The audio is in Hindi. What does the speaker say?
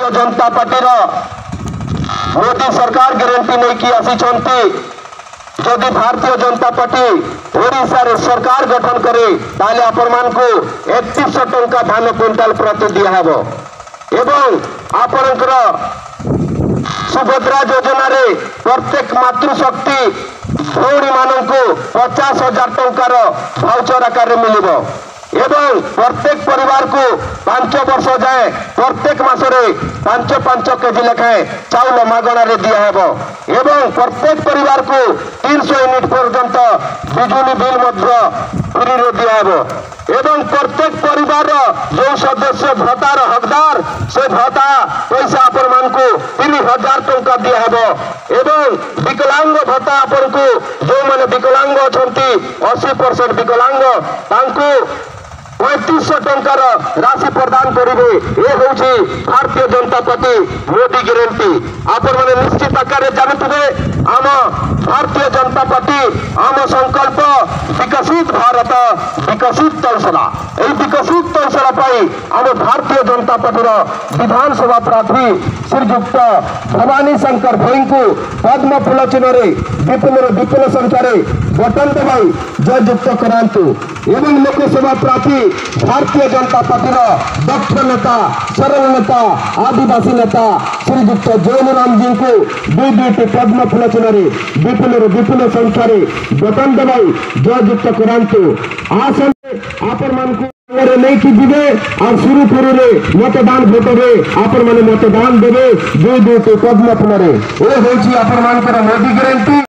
भारतीय जनता पार्टी मोदी सरकार ग्यारंटी नहीं कि आसी जदि भारतीय जनता पार्टी ओडिशा सरकार गठन करे ताले आपण मानकु 3100 टंका धान क्विंटाल प्रति दिहब एवं आपणकर सुभद्रा योजना रे प्रत्येक मातृशक्ति भौणी मानकु 50,000 टंकार भाउचर आकार मिलिब एवं प्रत्येक परिवार को 5 वर्ष जाए प्रत्येक मासरे 5 केजी लेखाएं चाउल मागणार दिहब एवं प्रत्येक परिवार को 300 यूनिट पर्यंत बिजुली बिल फ्री दिहब एवं प्रत्येक परिवार जो सदस्य भत्तार हकदार से भत्ता पैसा आपण मानकु 3,000 टंका दिहब एवं विकलांग भत्ता आपण को जो माने विकलांग अछंती 80% विकलांग तांको 3500 टंकार राशि प्रदान करेंगे। ये हूँ भारतीय जनता पार्टी मोदी ग्यारंटी आपण मैंने निश्चित आकार जानते आम भारतीय जनता पार्टी आम संकल्प विकसित भारत विकसित तौसला यही विकसित तौसला आम भारतीय जनता पार्टी विधानसभा प्रार्थी श्रीजुक्त भवानी शंकर भोई को पद्म फूल चिन्ह विपुल संख्यार बटन दबाई जययुक्त करांतु एवं लोकसभा प्रार्थी भारतीय जनता पार्टी दक्ष नेता सरल नेता आदिवासी नेता श्रीजुक्त जयनुराम जी को दुईटी पद्म फूल चिन्ह विपुल संख्यार बटन दबाई जययुक्त करांतु आसन आपण मानकु नहीं कि जीवे और सुरुखुरु मतदान भोटरे आपण माने मतदान देवे दुईटी पद्म फूल ये हूँ आपण मानकर मोदी ग्यारंटी।